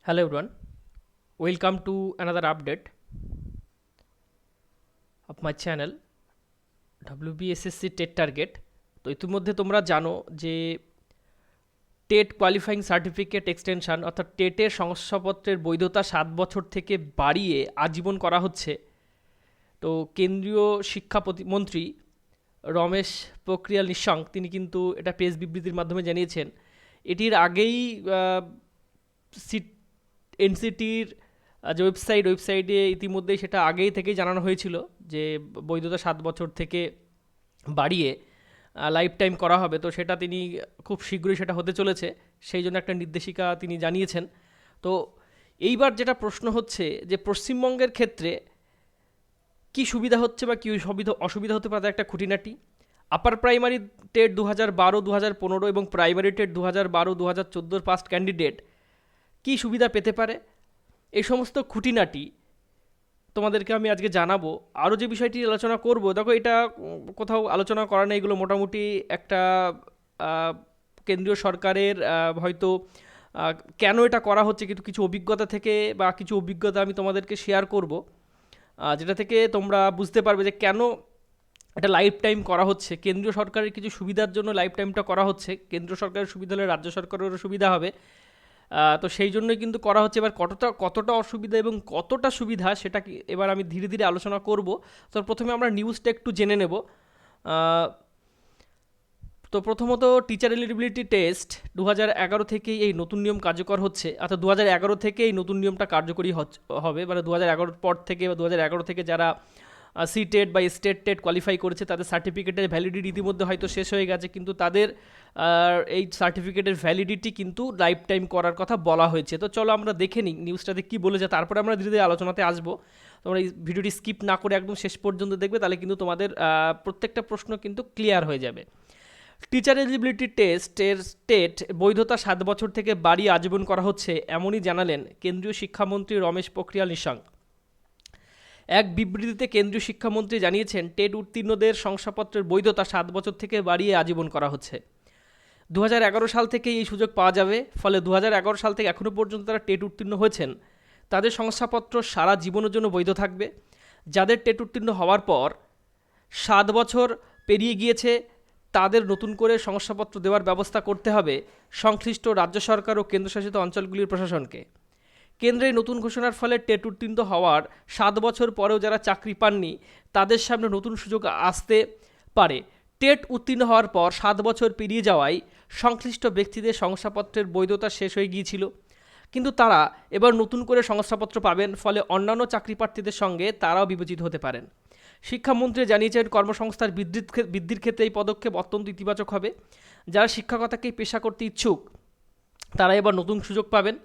Hello everyone, welcome to another update of my channel WBSSC TET target. তো ইতিমধ্যে তোমরা জানো যে টেট কোয়ালিফাইং সার্টিফিকেট এক্সটেনশন অর্থাৎ টেটের শংসাপত্রের বৈধতা 7 বছর থেকে বাড়িয়ে আজীবন করা হচ্ছে। তো কেন্দ্রীয় শিক্ষা মন্ত্রী রমেশ পোখরিয়াল নিশাঙ্ক তিনি কিন্তু এটা প্রেস বিবৃতির মাধ্যমে জানিয়েছেন। এটির আগেই এনসিটির যে ওয়েবসাইটে ইতিমধ্যেই সেটা আগেই থেকেই জানানো হয়েছিল যে বৈধতা 7 বছর থেকে বাড়িয়ে লাইফ টাইম করা হবে। তো সেটা তিনি খুব শীঘ্রই সেটা হতে চলেছে, সেই জন্য একটা নির্দেশিকা তিনি জানিয়েছেন। তো এইবার যেটা প্রশ্ন হচ্ছে যে পশ্চিমবঙ্গের ক্ষেত্রে কি সুবিধা হচ্ছে বা কী অসুবিধা হতে পারে, একটা খুঁটিনাটি। আপার প্রাইমারি টেট 2012, 2015 এবং প্রাইমারি টেট 2012, 2014 পাস্ট ক্যান্ডিডেট কী সুবিধা পেতে পারে, এই সমস্ত খুঁটিনাটি তোমাদেরকে আমি আজকে জানাবো। আরও যে বিষয়টি আলোচনা করব, দেখো এটা কোথাও আলোচনা করা নেই, এগুলো মোটামুটি একটা কেন্দ্রীয় সরকারের হয়তো কেন এটা করা হচ্ছে কিন্তু কিছু অভিজ্ঞতা থেকে বা কিছু অভিজ্ঞতা আমি তোমাদেরকে শেয়ার করব, যেটা থেকে তোমরা বুঝতে পারবে যে কেন এটা লাইফ টাইম করা হচ্ছে। কেন্দ্রীয় সরকারের কিছু সুবিধার জন্য লাইফ টাইমটা করা হচ্ছে। কেন্দ্র সরকারের সুবিধা হলে রাজ্য সরকারেরও সুবিধা হবে। তো সেই জন্যই কিন্তু করা হচ্ছে। এবার কতটা অসুবিধা এবং কতটা সুবিধা সেটা এবার আমি ধীরে ধীরে আলোচনা করব। তো প্রথমে আমরা নিউজটা একটু জেনে নেব। তো প্রথমত টিচার এলিজিবিলিটি টেস্ট 2011 থেকেই এই নতুন নিয়ম কার্যকর হচ্ছে, অর্থাৎ 2011 থেকে এই নতুন নিয়মটা কার্যকরী হবে। মানে 2011 পর থেকে বা 2011 থেকে যারা সি টেট বা স্টেট টেট কোয়ালিফাই করেছে তাদের সার্টিফিকেটের ভ্যালিডিটি ইতিমধ্যে হয়তো শেষ হয়ে গেছে, কিন্তু তাদের এই সার্টিফিকেটের ভ্যালিডিটি কিন্তু লাইফ টাইম করার কথা বলা হয়েছে। তো চলো আমরা দেখে নিই নিউজটাতে কী বলেছে, তারপরে আমরা ধীরে ধীরে আলোচনাতে আসবো। তোমরা এই ভিডিওটি স্কিপ না করে একদম শেষ পর্যন্ত দেখবে, তাহলে কিন্তু তোমাদের প্রত্যেকটা প্রশ্ন কিন্তু ক্লিয়ার হয়ে যাবে। টিচার এলিজিবিলিটি টেস্টের টেট বৈধতা 7 বছর থেকে বাড়িয়ে আজীবন করা হচ্ছে, এমনই জানালেন কেন্দ্রীয় শিক্ষামন্ত্রী রমেশ পোখরিয়াল নিশাঙ্ক। এক বিবৃতিতে কেন্দ্রীয় শিক্ষামন্ত্রী জানিয়েছেন, টেট উত্তীর্ণদের শংসাপত্রের বৈধতা 7 বছর থেকে বাড়িয়ে আজীবন করা হচ্ছে। 2011 সাল থেকে এই সুযোগ পাওয়া যাবে, ফলে 2011 সাল থেকে এখনও পর্যন্ত তারা টেট উত্তীর্ণ হয়েছেন তাদের শংসাপত্র সারা জীবনের জন্য বৈধ থাকবে। যাদের টেট উত্তীর্ণ হওয়ার পর 7 বছর পেরিয়ে গিয়েছে তাদের নতুন করে শংসাপত্র দেওয়ার ব্যবস্থা করতে হবে সংশ্লিষ্ট রাজ্য সরকার ও কেন্দ্রশাসিত অঞ্চলগুলির প্রশাসনকে। কেন্দ্রের নতুন ঘোষণার ফলে টেট উত্তীর্ণ হওয়ার 7 বছর পরেও যারা চাকরি পাননি তাদের সামনে নতুন সুযোগ আসতে পারে। টেট উত্তীর্ণ হওয়ার পর 7 বছর পেরিয়ে যাওয়ায় সংশ্লিষ্ট ব্যক্তিদের শংসাপত্রের বৈধতা শেষ হয়ে গিয়েছিল, কিন্তু তারা এবার নতুন করে শংসাপত্র পাবেন, ফলে অন্যান্য চাকরি প্রার্থীদের সঙ্গে তারাও বিবেচিত হতে পারেন। শিক্ষামন্ত্রী জানিয়েছেন, কর্মসংস্থার বৃদ্ধির ক্ষেত্রে এই পদক্ষেপ অত্যন্ত ইতিবাচক হবে। যারা শিক্ষকতাকেই পেশা করতে ইচ্ছুক তারা এবার নতুন সুযোগ পাবেন।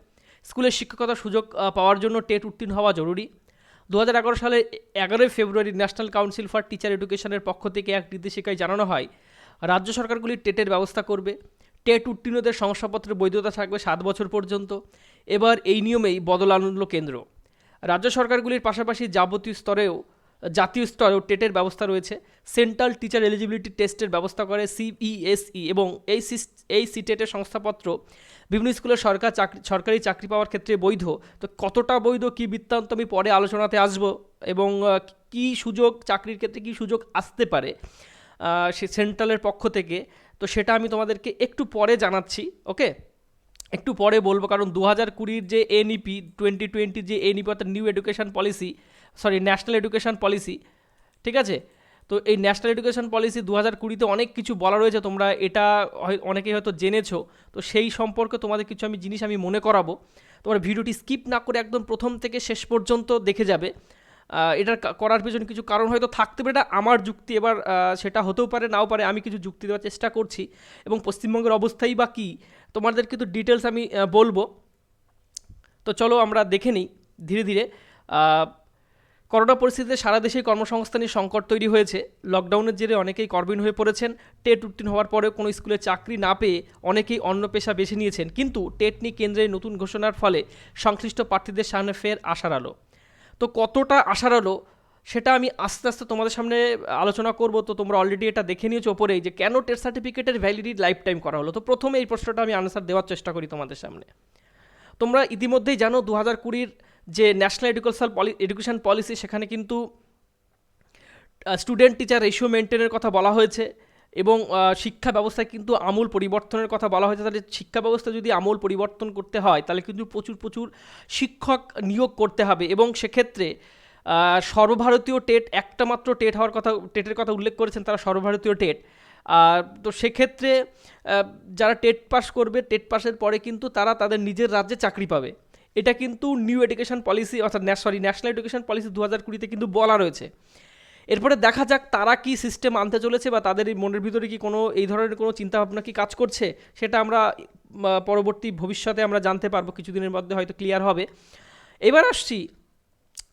স্কুলের শিক্ষকতার সুযোগ পাওয়ার জন্য টেট উত্তীর্ণ হওয়া জরুরি। 2011 সালের 11 ফেব্রুয়ারি ন্যাশনাল কাউন্সিল ফর টিচার এডুকেশনের পক্ষ থেকে এক নির্দেশিকায় জানানো হয়, রাজ্য সরকারগুলি টেটের ব্যবস্থা করবে। টেট উত্তীর্ণদের শংসাপত্রের বৈধতা থাকবে 7 বছর পর্যন্ত। এবার এই নিয়মেই বদল আনল কেন্দ্র। রাজ্য সরকারগুলির পাশাপাশি জাতীয় স্তরেও টেটের ব্যবস্থা রয়েছে। সেন্ট্রাল টিচার এলিজিবিলিটি টেস্টের ব্যবস্থা করে সিইএসই এবং এই সিটেটের শংসাপত্র বিভিন্ন স্কুলের সরকারি চাকরি পাওয়ার ক্ষেত্রে বৈধ। তো কতটা বৈধ কী বৃত্তান্ত আমি পরে আলোচনাতে আসব, এবং কি সুযোগ চাকরির ক্ষেত্রে কি সুযোগ আসতে পারে সে সেন্ট্রালের পক্ষ থেকে, তো সেটা আমি তোমাদেরকে একটু পরে জানাচ্ছি। ওকে, একটু পরে বলবো, কারণ 2020 যে এনইপি 2020 যে এনইপি অর্থাৎ ন্যাশনাল এডুকেশন পলিসি, ঠিক আছে। তো এই ন্যাশনাল এডুকেশন পলিসি 2020-তে অনেক কিছু বলা রয়েছে, তোমরা এটা অনেকেই হয়তো জেনেছো। তো সেই সম্পর্কে তোমাদের কিছু জিনিস আমি মনে করাবো। তোমরা ভিডিওটি স্কিপ না করে একদম প্রথম থেকে শেষ পর্যন্ত দেখে যাবে। এটার করার পেছনে কিছু কারণ হয়তো থাকতে পারে, এটা আমার যুক্তি। এবার সেটা হতেও পারে নাও পারে, আমি কিছু যুক্তি দেওয়ার চেষ্টা করছি, এবং পশ্চিমবঙ্গের অবস্থাই বা কী তোমাদের কিন্তু ডিটেলস আমি বলবো। তো চলো আমরা দেখে নিই ধীরে ধীরে। করোনা পরিস্থিতিতে সারা দেশেই কর্মসংস্থানের সংকট তৈরি হয়েছে। লকডাউনের জেরে অনেকেই কর্মহীন হয়ে পড়েছেন। টেট উত্তীর্ণ হওয়ার পরেও কোনো স্কুলে চাকরি না পেয়ে অনেকেই অন্য পেশা বেছে নিয়েছেন, কিন্তু টেট নিয়ে কেন্দ্রের নতুন ঘোষণার ফলে সংশ্লিষ্ট প্রার্থীদের সামনে ফের আশার আলো। তো কতটা আশার আলো সেটা আমি আস্তে আস্তে তোমাদের সামনে আলোচনা করব। তো তোমরা অলরেডি এটা দেখে নিয়েছো ওপরেই যে কেন টেট সার্টিফিকেটের ভ্যালিডিটি লাইফ টাইম করা হলো। তো প্রথমে এই প্রশ্নটা আমি আনসার দেওয়ার চেষ্টা করি তোমাদের সামনে। তোমরা ইতিমধ্যেই জানো 2020 যে ন্যাশনাল এডুকেশন পলিসি, সেখানে কিন্তু স্টুডেন্ট টিচার রেশিও মেনটেনের কথা বলা হয়েছে এবং শিক্ষা ব্যবস্থায় কিন্তু আমূল পরিবর্তনের কথা বলা হয়েছে। তাহলে শিক্ষা ব্যবস্থা যদি আমূল পরিবর্তন করতে হয় তাহলে কিন্তু প্রচুর প্রচুর শিক্ষক নিয়োগ করতে হবে এবং সেক্ষেত্রে সর্বভারতীয় টেট, একটা মাত্র টেট হওয়ার কথা, টেটের কথা উল্লেখ করেছেন তারা, সর্বভারতীয় টেট। তো সেক্ষেত্রে যারা টেট পাস করবে, টেট পাসের পরে কিন্তু তারা তাদের নিজের রাজ্যে চাকরি পাবে। এটা কিন্তু নিউ এডুকেশন পলিসি অর্থাৎ ন্যাশনাল এডুকেশন পলিসি 2020-তে কিন্তু বলা রয়েছে। এরপরে দেখা যাক তারা কি সিস্টেম আনতে চলেছে বা তাদের এই মনের ভিতরে কি কোনো এই ধরনের কোনো চিন্তাভাবনা কি কাজ করছে, সেটা আমরা পরবর্তী ভবিষ্যতে আমরা জানতে পারবো, কিছুদিনের মধ্যে হয়তো ক্লিয়ার হবে। এবার আসছি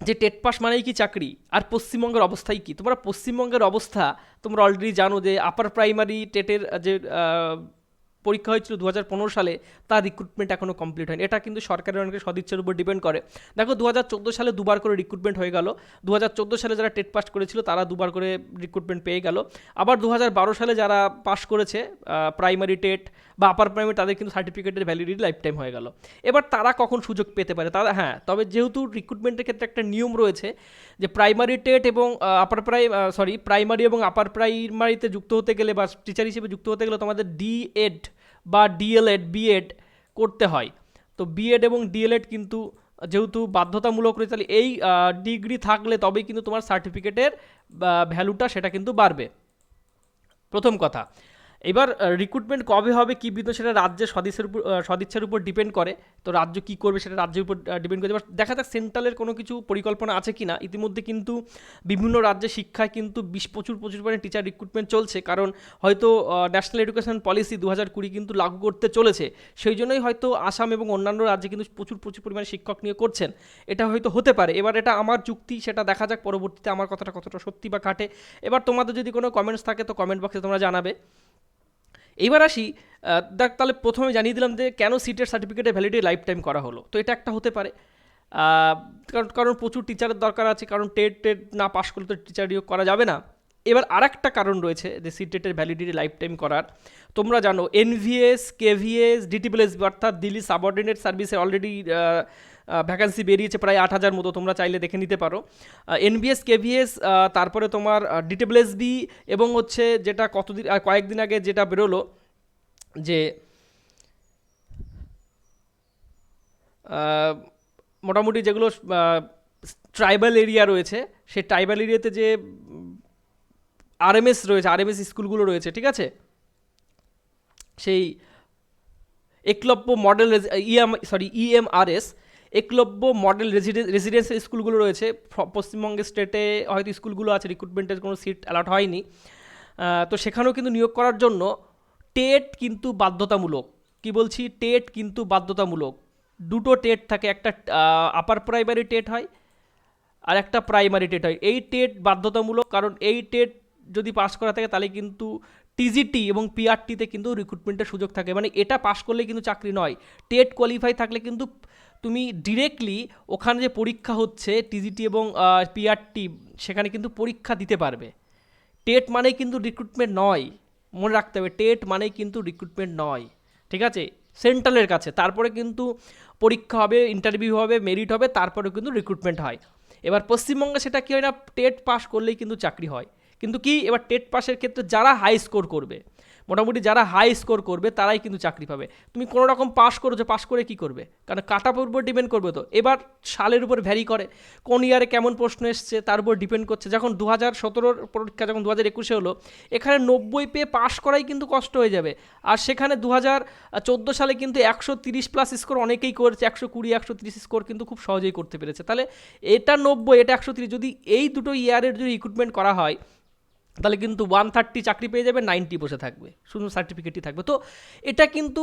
যে টেট পাস মানেই কি চাকরি, আর পশ্চিমবঙ্গের অবস্থাই কি। তোমরা পশ্চিমবঙ্গের অবস্থা তোমরা অলরেডি জানো যে আপার প্রাইমারি টেটের যে পরীক্ষা হয়েছিল 2015 সালে, তার রিক্রুটমেন্ট এখনও কমপ্লিট হয়নি। এটা কিন্তু সরকারের অনেক সদিচ্ছার উপর ডিপেন্ড করে। দেখো 2014 সালে দুবার করে রিক্রুটমেন্ট হয়ে গেল। 2014 সালে যারা টেট পাস করেছিল তারা দুবার করে রিক্রুটমেন্ট পেয়ে গেল। আবার 2012 সালে যারা পাস করেছে প্রাইমারি টেট বা আপার প্রাইমারি, তাদের কিন্তু সার্টিফিকেটের ভ্যালিডিটি লাইফ টাইম হয়ে গেল। এবার তারা কখন সুযোগ পেতে পারে তারা, হ্যাঁ, তবে যেহেতু রিক্রুটমেন্টের ক্ষেত্রে একটা নিয়ম রয়েছে যে প্রাইমারি টেট এবং প্রাইমারি এবং আপার প্রাইমারিতে যুক্ত হতে গেলে বা টিচার হিসেবে যুক্ত হতে গেলে তোমাদের ডিএড বা ডিএলএড, বিএড করতে হয়। তো বিএড এবং ডিএলএড কিন্তু যেহেতু বাধ্যতামূলক রয়েছে, তাহলে এই ডিগ্রি থাকলে তবেই কিন্তু তোমার সার্টিফিকেটের ভ্যালুটা সেটা কিন্তু বাড়বে, প্রথম কথা। এবার রিক্রুটমেন্ট কবে হবে কী বিধ সেটা রাজ্যের সদিচ্ছার উপর ডিপেন্ড করে। তো রাজ্য কী করবে সেটা রাজ্যের উপর ডিপেন্ড করে। এবার দেখা যাক সেন্ট্রালের কোনো কিছু পরিকল্পনা আছে কি না। ইতিমধ্যে কিন্তু বিভিন্ন রাজ্যে শিক্ষায় কিন্তু প্রচুর পরিমাণে টিচার রিক্রুটমেন্ট চলছে, কারণ হয়তো ন্যাশনাল এডুকেশন পলিসি 2020 কিন্তু লাগু করতে চলেছে। সেই জন্যই হয়তো আসাম এবং অন্যান্য রাজ্যে কিন্তু প্রচুর পরিমাণে শিক্ষক নিয়োগ করছেন। এটা হয়তো হতে পারে। এবার এটা আমার যুক্তি, সেটা দেখা যাক পরবর্তীতে আমার কথাটা কতটা সত্যি বা খাটে। এবার তোমাদের যদি কোনো কমেন্টস থাকে তো কমেন্ট বক্সে তোমরা জানাবে। এইবার আসি, দেখ তাহলে প্রথমে জানিয়ে দিলাম যে কেন সিটের সার্টিফিকেটের ভ্যালিডিটি লাইফ টাইম করা হলো। তো এটা একটা হতে পারে, কারণ প্রচুর টিচারের দরকার আছে, কারণ টেট না পাশ করলে তো টিচার নিয়োগ করা যাবে না। এবার আরেকটা কারণ রয়েছে যে সিটেটের ভ্যালিডিটি লাইফ টাইম করার। তোমরা জানো এনভিএস, কেভিএস, ডিটিপিএস অর্থাৎ দিল্লি সাবঅর্ডিনেট সার্ভিসে অলরেডি ভ্যাকান্সি বেরিয়েছে প্রায় 8,000 মতো, তোমরা চাইলে দেখে নিতে পারো। এনভিএস, কেভিএস, তারপরে তোমার ডিটিপিএসবি এবং হচ্ছে যেটা কয়েকদিন আগে যেটা বেরোলো যে মোটামুটি যেগুলো ট্রাইবাল এরিয়া রয়েছে, সেই ট্রাইবাল এরিয়াতে যে আরএমএস রয়েছে, আরএমএস স্কুলগুলো রয়েছে, ঠিক আছে, সেই Eklavya model EMRS, Eklavya model residential স্কুলগুলো রয়েছে পশ্চিমবঙ্গের স্টেটে, হয়তো স্কুলগুলো আছে, রিক্রুটমেন্টের কোনো সিট অ্যালট হয়নি। তো সেখানেও কিন্তু নিয়োগ করার জন্য টেট কিন্তু বাধ্যতামূলক। কি বলছি, টেট কিন্তু বাধ্যতামূলক। দুটো টেট থাকে, একটা আপার প্রাইমারি টেট হয় আর একটা প্রাইমারি টেট হয়। এই টেট বাধ্যতামূলক, কারণ এই টেট যদি পাস করা থাকে তাহলে কিন্তু টিজিটি এবং পিআরটিতে কিন্তু রিক্রুটমেন্টের সুযোগ থাকে। মানে এটা পাস করলে কিন্তু চাকরি নয়, টেট কোয়ালিফাই থাকলে কিন্তু তুমি ডিরেক্টলি ওখানে যে পরীক্ষা হচ্ছে টিজিটি এবং পিআরটি, সেখানে কিন্তু পরীক্ষা দিতে পারবে। টেট মানেই কিন্তু রিক্রুটমেন্ট নয়, মনে রাখতে হবে, টেট মানেই কিন্তু রিক্রুটমেন্ট নয়, ঠিক আছে, সেন্ট্রালের কাছে। তারপরে কিন্তু পরীক্ষা হবে, ইন্টারভিউ হবে, মেরিট হবে, তারপরে কিন্তু রিক্রুটমেন্ট হয়। এবার পশ্চিমবঙ্গে সেটা কী হয় না, টেট পাস করলেই কিন্তু চাকরি হয়। কিন্তু কি, এবার টেট পাসের ক্ষেত্রে যারা হাই স্কোর করবে, মোটামুটি যারা হাই স্কোর করবে তারাই কিন্তু চাকরি পাবে। তুমি কোনো রকম পাস করেছো, পাস করে কি করবে, কারণ কাট আপের উপর ডিপেন্ড করবে। তো এবার সালের উপর ভ্যারি করে, কোন ইয়ারে কেমন প্রশ্ন এসছে তার উপর ডিপেন্ড করছে। যখন 2017 পরীক্ষা যখন 2021 হলো, এখানে 90 পেয়ে পাস করাই কিন্তু কষ্ট হয়ে যাবে। আর সেখানে 2014 সালে কিন্তু 130+ স্কোর অনেকেই করেছে, 120, 130 স্কোর কিন্তু খুব সহজেই করতে পেরেছে। তাহলে এটা 90, এটা 130, যদি এই দুটো ইয়ারের যদি রিক্রুটমেন্ট করা হয় তাহলে কিন্তু 130 চাকরি পেয়ে যাবে, 90 বসে থাকবে, শুধু সার্টিফিকেটই থাকবে। তো এটা কিন্তু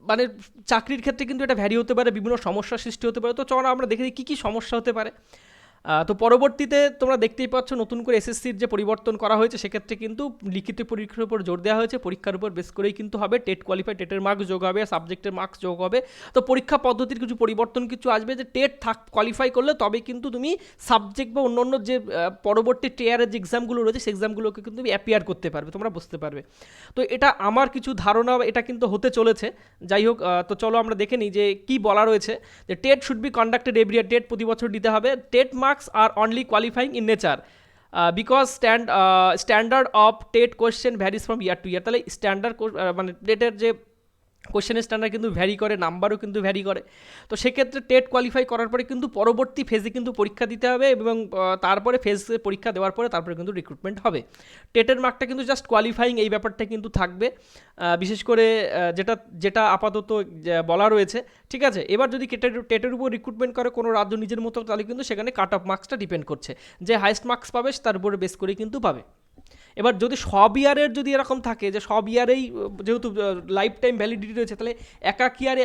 মানে চাকরির ক্ষেত্রে কিন্তু এটা ভ্যারি হতে পারে, বিভিন্ন সমস্যার সৃষ্টি হতে পারে। তো চলো আমরা দেখে দিই কী কী সমস্যা হতে পারে। তো পরবর্তীতে তোমরা দেখতেই পাচ্ছ নতুন করে এসএসসির যে পরিবর্তন করা হয়েছে, সেক্ষেত্রে কিন্তু লিখিত পরীক্ষার উপর জোর দেওয়া হয়েছে, পরীক্ষার উপর বেস করেই কিন্তু হবে, টেট কোয়ালিফাই, টেটের মার্কস যোগ হবে, সাবজেক্টের মার্কস যোগ হবে। তো পরীক্ষা পদ্ধতির কিছু পরিবর্তন কিছু আসবে, যে টেট কোয়ালিফাই করলে তবে কিন্তু তুমি সাবজেক্ট বা অন্য যে পরবর্তী টিয়ারের যে এক্সামগুলো রয়েছে সেই এক্সামগুলোকে কিন্তু তুমি অ্যাপিয়ার করতে পারবে, তোমরা বুঝতে পারবে। তো এটা আমার কিছু ধারণা, এটা কিন্তু হতে চলেছে। যাই হোক, তো চলো আমরা দেখে নিই যে কী বলা রয়েছে, যে TET should be conducted every year, TET প্রতি বছর দিতে হবে। TET marks are only qualifying in nature because standard of TET question varies from year to year. তাহলে স্ট্যান্ডার্ড মানে টেটের যে কোশ্চেনের স্ট্যান্ডার্ড কিন্তু ভ্যারি করে, নাম্বারও কিন্তু ভ্যারি করে। তো সেক্ষেত্রে টেট কোয়ালিফাই করার পরে কিন্তু পরবর্তী ফেজে কিন্তু পরীক্ষা দিতে হবে, এবং তারপরে ফেজে পরীক্ষা দেওয়ার পরে তারপরে কিন্তু রিক্রুটমেন্ট হবে। টেটের মার্কটা কিন্তু জাস্ট কোয়ালিফাইং এই ব্যাপারটা কিন্তু থাকবে, বিশেষ করে যেটা আপাতত বলা রয়েছে, ঠিক আছে। এবার যদি টেটের উপর রিক্রুটমেন্ট করে কোনো রাজ্য নিজের মতো, তাহলে কিন্তু সেখানে কাট অফ মার্কসটা ডিপেন্ড করছে, যে হাইস্ট মার্কস পাবে তার উপরে বেস করেই কিন্তু পাবে। এবার যদি সব ইয়ারের যদি এরকম থাকে যে সব ইয়ারেই যেহেতু লাইফ টাইম ভ্যালিডিটি রয়েছে, তাহলে এক এক ইয়ারে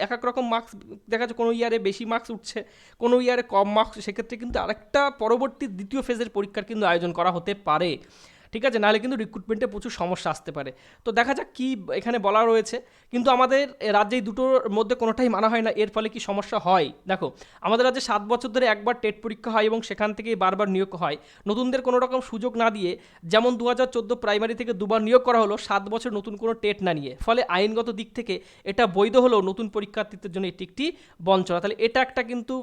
এক এক রকম মার্কস দেখা যাচ্ছে, কোনো ইয়ারে বেশি মার্কস উঠছে, কোনো ইয়ারে কম মার্কস, সেক্ষেত্রে কিন্তু আরেকটা পরবর্তী দ্বিতীয় ফেজের পরীক্ষার কিন্তু আয়োজন করা হতে পারে, ঠিক আছে। নাহলে কিন্তু রিক্রুটমেন্টে প্রচুর সমস্যা আসতে পারে। তো দেখা যাক কী এখানে বলা রয়েছে, কিন্তু আমাদের রাজ্যে এই দুটোর মধ্যে কোনোটাই মানা হয় না, এর ফলে কি সমস্যা হয় দেখো। আমাদের রাজ্যে 7 বছর ধরে একবার টেট পরীক্ষা হয় এবং সেখান থেকেই বারবার নিয়োগ হয়, নতুনদের কোনো রকম সুযোগ না দিয়ে। যেমন 2014 প্রাইমারি থেকে দুবার নিয়োগ করা হলো 7 বছর নতুন কোনো টেট না নিয়ে, ফলে আইনগত দিক থেকে এটা বৈধ হলেও নতুন পরীক্ষার্থীদের জন্য এটি একটি বঞ্চনা। তাহলে এটা একটা কিন্তু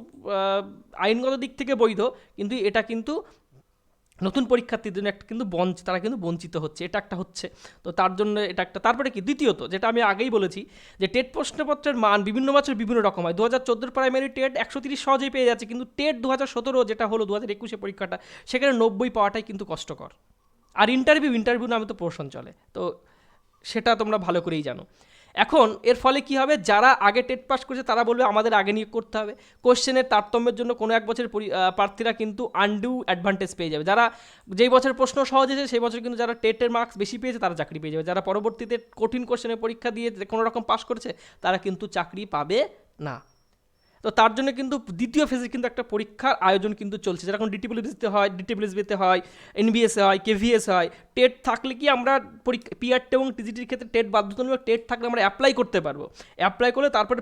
আইনগত দিক থেকে বৈধ, কিন্তু এটা কিন্তু নতুন পরীক্ষার্থীর জন্য একটা কিন্তু তারা কিন্তু বঞ্চিত হচ্ছে, এটা একটা হচ্ছে। তো তার জন্য এটা একটা। তারপরে কি দ্বিতীয়ত, যেটা আমি আগেই বলেছি, যে টেট প্রশ্নপত্রের মান বিভিন্ন বছর বিভিন্ন রকম হয়। 2014 প্রাইমারি টেট 130 সহজেই পেয়ে যাচ্ছে, কিন্তু টেট 2017 যেটা হলো 2021 পরীক্ষাটা, সেখানে 90 পাওয়াটাই কিন্তু কষ্টকর। আর ইন্টারভিউ নামে তো পোর্শন চলে, তো সেটা তোমরা ভালো করেই জানো। এখন এর ফলে কি হবে, যারা আগে টেট পাস করেছে তারা বলবে আমাদের আগে নিয়োগ করতে হবে। কোশ্চেনের তারতম্যের জন্য কোনো এক বছরের প্রার্থীরা কিন্তু আনডিউ অ্যাডভান্টেজ পেয়ে যাবে। যারা যেই বছর প্রশ্ন সহজ হয়েছে সেই বছর কিন্তু যারা টেটের মার্কস বেশি পেয়েছে তারা চাকরি পেয়ে যাবে, যারা পরবর্তীতে কঠিন কোশ্চেনের পরীক্ষা দিয়ে কোনো রকম পাস করেছে তারা কিন্তু চাকরি পাবে না। তো তার জন্য কিন্তু দ্বিতীয় ফেজে কিন্তু একটা পরীক্ষার আয়োজন কিন্তু চলছে, যেরকম ডিটিপিএসবিতে হয়, এনবিএসে হয়, কেভিএস হয়। টেট থাকলে কি আমরা পরীক্ষা পিআরটি এবং টিজিটির ক্ষেত্রে টেট বাধ্যতামূলক, টেট থাকলে আমরা অ্যাপ্লাই করতে পারবো। অ্যাপ্লাই করলে তারপরে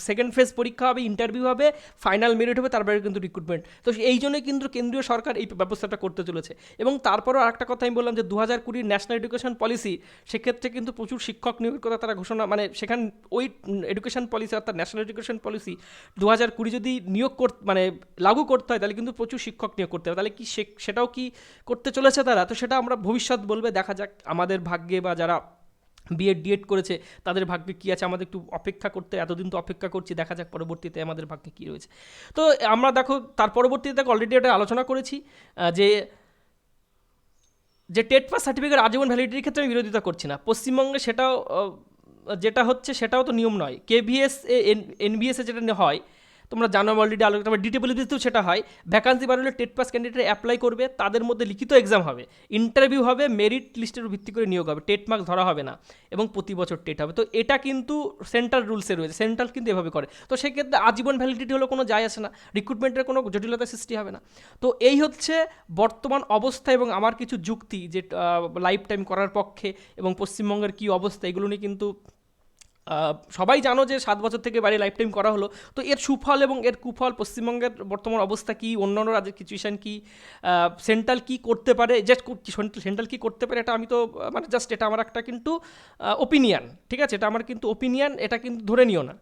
সেকেন্ড ফেজ পরীক্ষা হবে, ইন্টারভিউ হবে, ফাইনাল মেরিট হবে, তারপরে কিন্তু রিক্রুটমেন্ট। তো এই জন্যই কিন্তু কেন্দ্রীয় সরকার এই ব্যবস্থাটা করতে চলেছে। এবং তারপরেও আরেকটা কথা আমি বললাম, যে 2020 ন্যাশনাল এডুকেশন পলিসি, সেক্ষেত্রে কিন্তু প্রচুর শিক্ষক নিয়োগের কথা তারা ঘোষণা, মানে সেখানে ওই এডুকেশন পলিসি অর্থাৎ ন্যাশনাল এডুকেশন পলিসি 2020 যদি মানে লাগু করতে হয়, তাহলে কিন্তু প্রচুর শিক্ষক নিয়োগ করতে হবে। তাহলে কি সেটাও কি করতে চলেছে তারা? তো সেটা আমরা ভবিষ্যৎ বলবে, দেখা যাক আমাদের ভাগ্যে, বা যারা ডিএড করেছে তাদের ভাগ্যে কী আছে। আমাদের একটু অপেক্ষা করতে, এতদিন তো অপেক্ষা করছি, দেখা যাক পরবর্তীতে আমাদের ভাগ্যে কী রয়েছে। তো আমরা দেখো তার পরবর্তীতে দেখো অলরেডি এটা আলোচনা করেছি, যে টেট পাস সার্টিফিকেট আজীবন ভ্যালিডিটির ক্ষেত্রে আমি বিরোধিতা করছি না। পশ্চিমবঙ্গে সেটাও যেটা হচ্ছে সেটাও তো নিয়ম নয়। কেভিএস এনবিএসে যেটা হয় তোমরা জানো অলরেডি আলোচনা, তারপর ডিটিপিএসবিতেও সেটা হয়। ভ্যাকান্সি বাড়লে টেট পাস ক্যান্ডিডেট অ্যাপ্লাই করবে, তাদের মধ্যে লিখিত এক্সাম হবে, ইন্টারভিউ হবে, মেরিট লিস্টের ভিত্তি করে নিয়োগ হবে, টেট মার্কস ধরা হবে না, এবং প্রতি বছর টেট হবে। তো এটা কিন্তু সেন্ট্রাল রুলসে রয়েছে, সেন্ট্রাল কিন্তু এভাবে করে। তো সেক্ষেত্রে আজীবন ভ্যালিডিটি হলো কোনো যায় আসে না, রিক্রুটমেন্টের কোনো জটিলতা সৃষ্টি হবে না। তো এই হচ্ছে বর্তমান অবস্থা, এবং আমার কিছু যুক্তি যে লাইফ টাইম করার পক্ষে এবং পশ্চিমবঙ্গের কী অবস্থা, এগুলো নিয়ে কিন্তু সবাই জানো যে 7 বছর থেকে বাড়ি লাইফ টাইম করা হলো। তো এর সুফল এবং এর কুফল, পশ্চিমবঙ্গের বর্তমান অবস্থা কী, অন্যান্য রাজ্যের সিচুয়েশান কী, সেন্ট্রাল কী করতে পারে, জাস্ট সেন্ট্রাল কী করতে পারে, এটা আমি তো মানে জাস্ট এটা আমার একটা কিন্তু ওপিনিয়ন, ঠিক আছে, এটা আমার কিন্তু ওপিনিয়ন, এটা কিন্তু ধরে নিও না।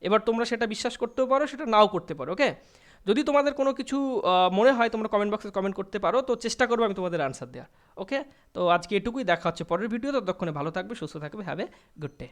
এবার তোমরা সেটা বিশ্বাস করতেও পারো, সেটা নাও করতে পারো, ওকে। যদি তোমাদের কোনো কিছু মনে হয় তোমরা কমেন্ট বক্সে কমেন্ট করতে পারো, তো চেষ্টা করবো আমি তোমাদের আনসার দেওয়ার, ওকে। তো আজকে এটুকুই, দেখা হচ্ছে পরের ভিডিও। ততক্ষণে ভালো থাকবে, সুস্থ থাকবে, হ্যাভ এ গুড ডে।